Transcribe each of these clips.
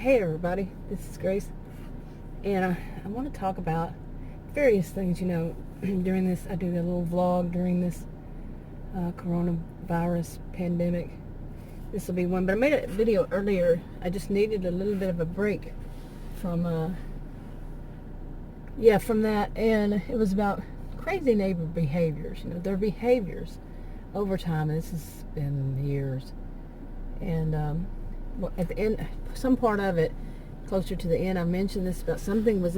Hey everybody, this is Grace, and I want to talk about various things. During this, I do a little vlog during this coronavirus pandemic. This will be one, but I made a video earlier. I just needed a little bit of a break from from that, and it was about crazy neighbor behaviors. Their behaviors over time. And this has been years, and at the end, some part of it, closer to the end, I mentioned this about something was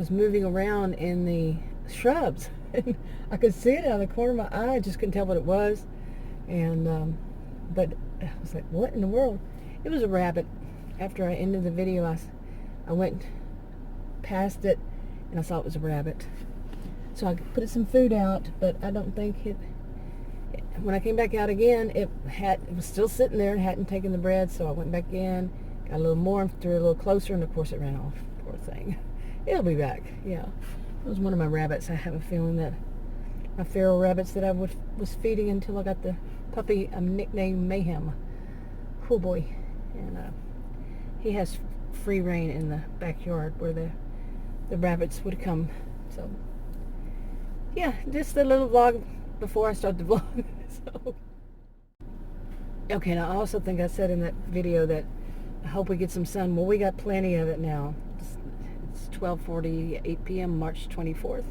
moving around in the shrubs. And I could see it out of the corner of my eye. I just couldn't tell what it was. And but I was like, what in the world? It was a rabbit. After I ended the video, I went past it and I saw it was a rabbit. So I put some food out, but I don't think it. When I came back out again, it was still sitting there and hadn't taken the bread. So I went back in, got a little more, threw it a little closer, and of course it ran off. Poor thing. It'll be back. Yeah, it was one of my rabbits. I have a feeling that my feral rabbits that I was feeding until I got the puppy nicknamed Mayhem. Cool boy, and he has free reign in the backyard where the rabbits would come. So yeah, just a little vlog before I start the vlog. So okay, now I also think I said in that video that I hope we get some sun. Well, we got plenty of it now. It's 12:48 p.m. March 24th.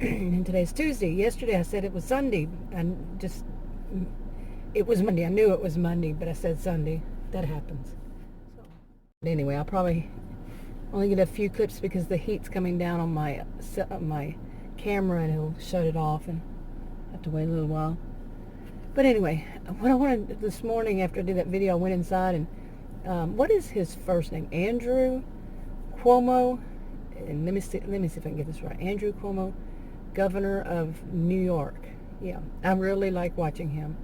And today's Tuesday. Yesterday I said it was Sunday. It was Monday. I knew it was Monday, but I said Sunday. That happens. So, but anyway, I'll probably only get a few clips because the heat's coming down on my camera, and it'll shut it off, and I have to wait a little while. But anyway, what I wanted this morning after I did that video, I went inside and what is his first name? Andrew Cuomo. And let me see if I can get this right. Andrew Cuomo, governor of New York. Yeah, I really like watching him.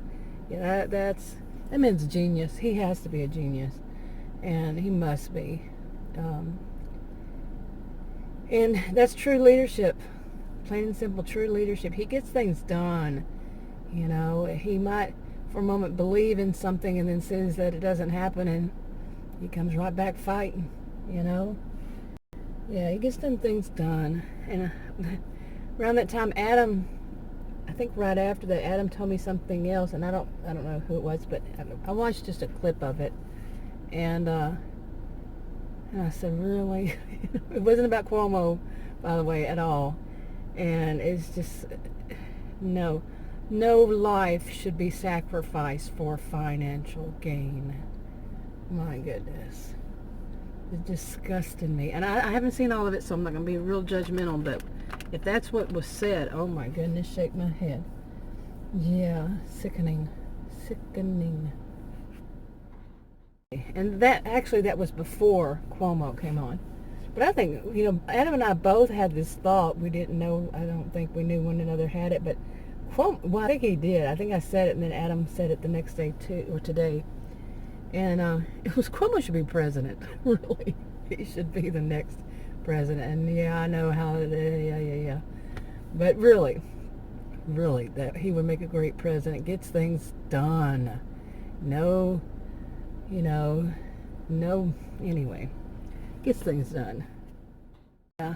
Yeah, that man's a genius. He has to be a genius, and he must be. And that's true leadership. Plain and simple, true leadership. He gets things done. He might for a moment believe in something and then says that it doesn't happen, and he comes right back fighting. Yeah, he gets them things done. And around that time, Adam, I think right after that, Adam told me something else, and I don't know who it was, but I watched just a clip of it, and I said, really? It wasn't about Cuomo, by the way, at all. And it's just, no life should be sacrificed for financial gain. My goodness. It disgusted me. And I haven't seen all of it, so I'm not going to be real judgmental, but if that's what was said, oh my goodness, shake my head. Yeah, sickening. And that was before Cuomo came on. But I think, Adam and I both had this thought. We didn't know, I don't think we knew one another had it, but Cuomo, well, I think he did. I think I said it, and then Adam said it the next day too, or today. And it was Cuomo should be president. Really, he should be the next president. And yeah, I know how. Yeah. But really, that he would make a great president. Gets things done. No. Anyway, gets things done. Yeah,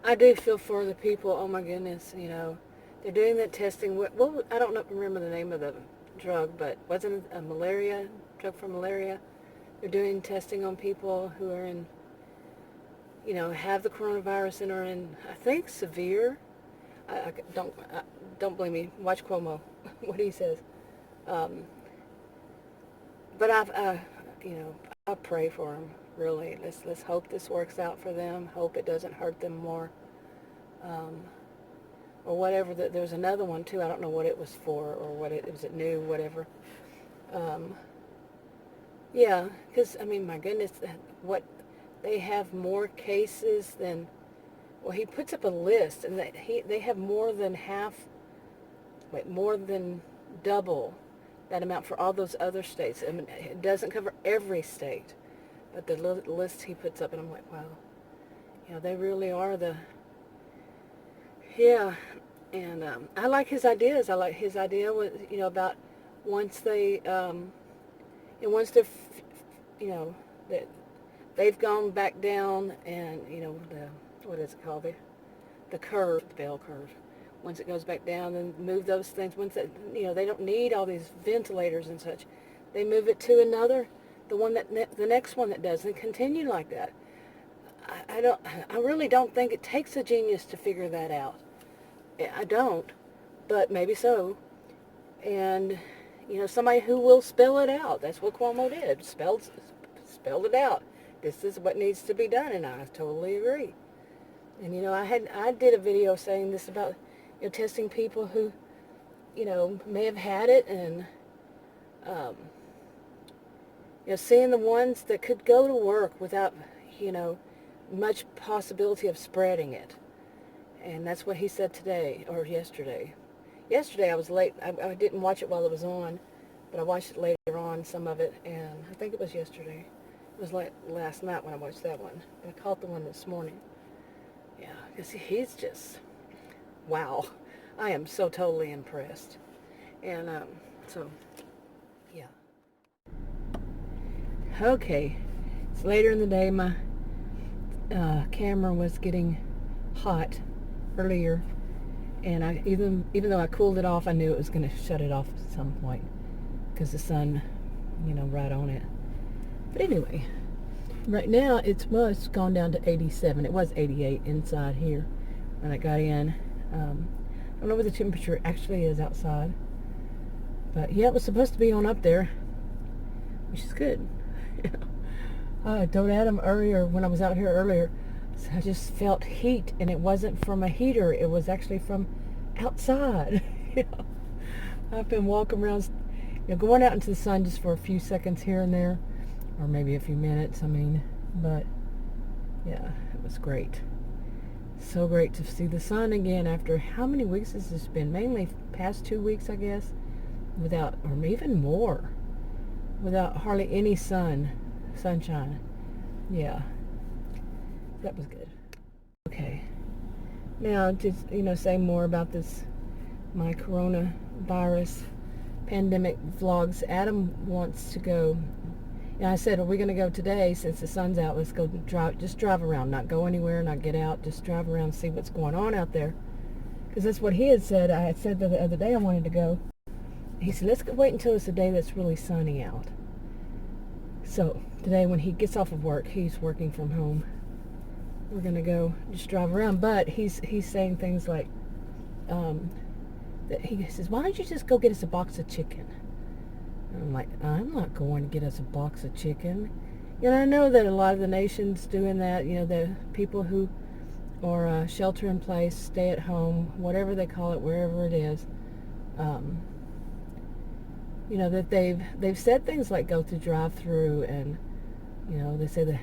I do feel for the people. Oh my goodness, they're doing that testing. Well, I don't remember the name of the drug, but wasn't it a drug for malaria? They're doing testing on people who are in, have the coronavirus and are in, I think, severe. Don't blame me. Watch Cuomo, what he says. But I pray for them. Really, let's hope this works out for them. Hope it doesn't hurt them more. Or whatever. There was another one too. I don't know what it was for, or was it new, whatever. Yeah, because my goodness, what they have more cases than. Well, he puts up a list, and they have more than double that amount for all those other states. It doesn't cover every state, but the list he puts up, and I'm like, wow, they really are yeah. And I like his ideas. I like his idea with, about once they're you know, that they've gone back down, and what is it called, the curve, the bell curve. Once it goes back down, then move those things. Once that, they don't need all these ventilators and such. They move it to another, the next one that does, and continue like that. I really don't think it takes a genius to figure that out. I don't, but maybe so. And, somebody who will spell it out. That's what Cuomo did. Spelled it out. This is what needs to be done, and I totally agree. And, I did a video saying this about, testing people who, may have had it, and, seeing the ones that could go to work without, much possibility of spreading it. And that's what he said today, or yesterday. Yesterday I was late. I didn't watch it while it was on, but I watched it later on, some of it, and I think it was yesterday. It was like last night when I watched that one. But I caught the one this morning. Yeah, because he's just, wow. I am so totally impressed. And so, yeah. Okay, it's later in the day. My camera was getting hot earlier, and I even though I cooled it off, I knew it was going to shut it off at some point because the sun, right on it. But anyway, right now it's gone down to 87. It was 88 inside here when I got in. I don't know what the temperature actually is outside, but yeah, it was supposed to be on up there, which is good. I told Adam earlier, when I was out here earlier, I just felt heat, and it wasn't from a heater. It was actually from outside. I've been walking around, going out into the sun just for a few seconds here and there, or maybe a few minutes, but yeah, it was great. So great to see the sun again after how many weeks has this been? Mainly past 2 weeks, I guess, without, or even more, without hardly any sunshine. Yeah, that was good. Okay, now just say more about this, my coronavirus pandemic vlogs. Adam wants to go, and I said, are we going to go today since the sun's out? Let's go drive around, not go anywhere, not get out, just drive around, see what's going on out there, because that's what he had said. I had said the other day I wanted to go. He said, let's wait until it's a day that's really sunny out. So today, when he gets off of work, he's working from home, we're gonna go just drive around. But he's saying things like, that he says, why don't you just go get us a box of chicken? And I'm like, I'm not going to get us a box of chicken. I know that a lot of the nations doing that, the people who are shelter in place, stay at home, whatever they call it, wherever it is, that they've said things like go through drive-through, and they say that,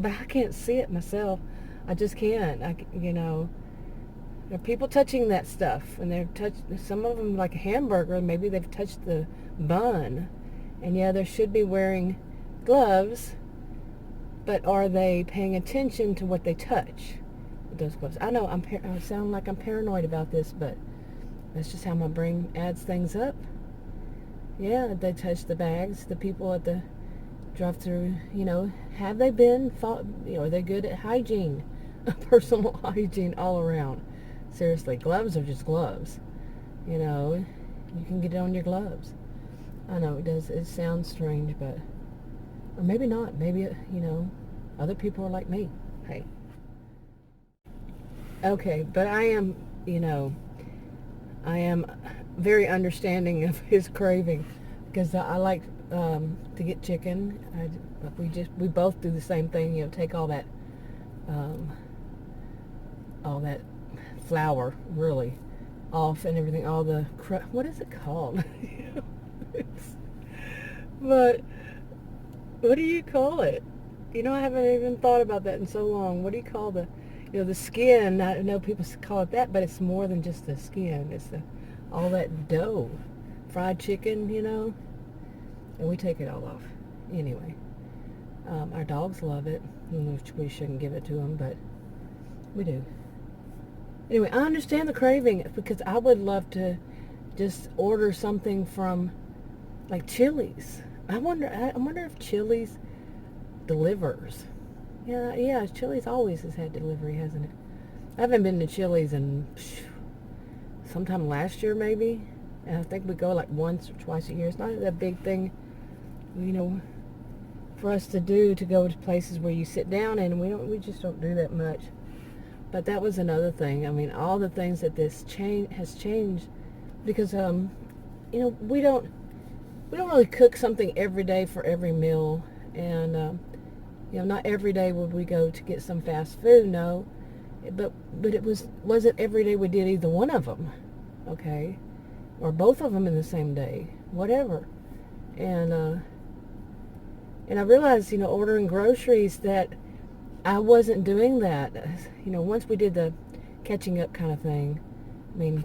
but I can't see it myself. I just can't. There are people touching that stuff, and they've touched some of them like a hamburger. Maybe they've touched the bun, and yeah, they should be wearing gloves, but are they paying attention to what they touch with those gloves? I know I sound like I'm paranoid about this, but that's just how my brain adds things up. Yeah, they touch the bags. The people at the drive-through, have they been thought? Are they good at hygiene, personal hygiene all around? Seriously, gloves are just gloves. You can get it on your gloves. I know it does. It sounds strange, but, or maybe not. Maybe other people are like me. Hey. Okay, but I am very understanding of his craving, because I like to get chicken. We both do the same thing. Take all that flour really off and everything. All the what is it called? But what do you call it? I haven't even thought about that in so long. What do you call the skin? I know people call it that, but it's more than just the skin. It's all that dough, fried chicken, and we take it all off. Anyway, our dogs love it, which we shouldn't give it to them, but we do. Anyway, I understand the craving, because I would love to just order something from, like, Chili's. I wonder if Chili's delivers. Yeah, Chili's always has had delivery, hasn't it? I haven't been to Chili's in sometime last year maybe. And I think we go like once or twice a year. It's not that big thing, for us to do, to go to places where you sit down, and we just don't do that much. But that was another thing. I mean, all the things that this has changed, because we don't really cook something every day for every meal, and not every day would we go to get some fast food. No, but it wasn't every day we did either one of them, okay, or both of them in the same day, whatever, and I realized, ordering groceries, that I wasn't doing that. Once we did the catching up kind of thing, I mean,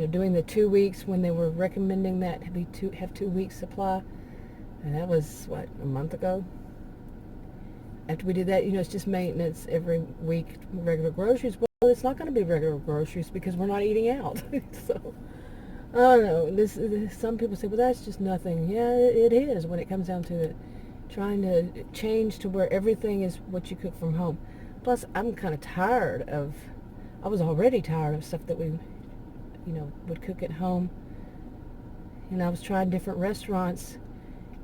doing the 2 weeks when they were recommending that have 2 weeks supply, and that was, what, a month ago? After we did that, it's just maintenance every week, regular groceries. Well, it's not going to be regular groceries because we're not eating out. So, I don't know. Some people say, well, that's just nothing. Yeah, it is when it comes down to it. Trying to change to where everything is what you cook from home. Plus, I'm kind of tired of, I was already tired of stuff that we, would cook at home. I was trying different restaurants.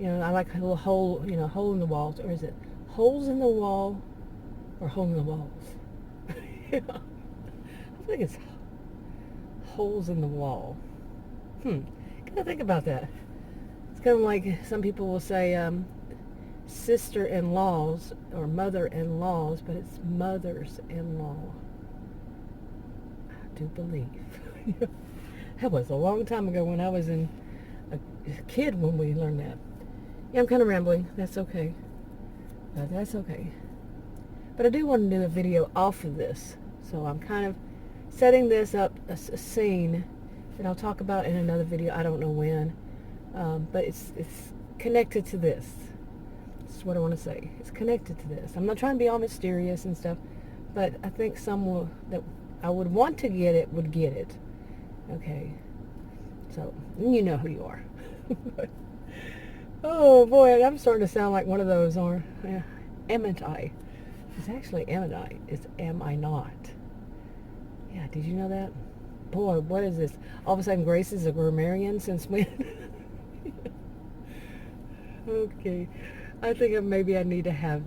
I like a little hole, hole in the walls. Or is it holes in the wall or hole in the walls? I think it's holes in the wall. Gotta think about that. It's kind of like some people will say, sister-in-laws or mother-in-laws, but it's mothers-in-law. I do believe. That was a long time ago when I was a kid when we learned that. Yeah, I'm kind of rambling. That's okay. That's okay. But I do want to do a video off of this. So I'm kind of setting this up, a scene that I'll talk about in another video. I don't know when. But it's connected to this. That's what I want to say. It's connected to this. I'm not trying to be all mysterious and stuff, but I think some that I would want to get it would get it. Okay. So, you know who you are. Oh boy, I'm starting to sound like one of those, amn't I? It's actually amn't I. It's am I not? Yeah, did you know that? Boy, what is this? All of a sudden Grace is a grammarian since when? Okay. I think maybe I need to have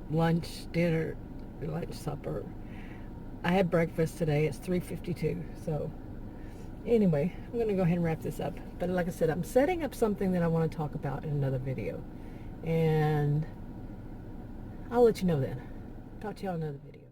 lunch, dinner, lunch, supper. I had breakfast today. It's 3:52. So anyway, I'm going to go ahead and wrap this up. But like I said, I'm setting up something that I want to talk about in another video. And I'll let you know then. Talk to y'all in another video.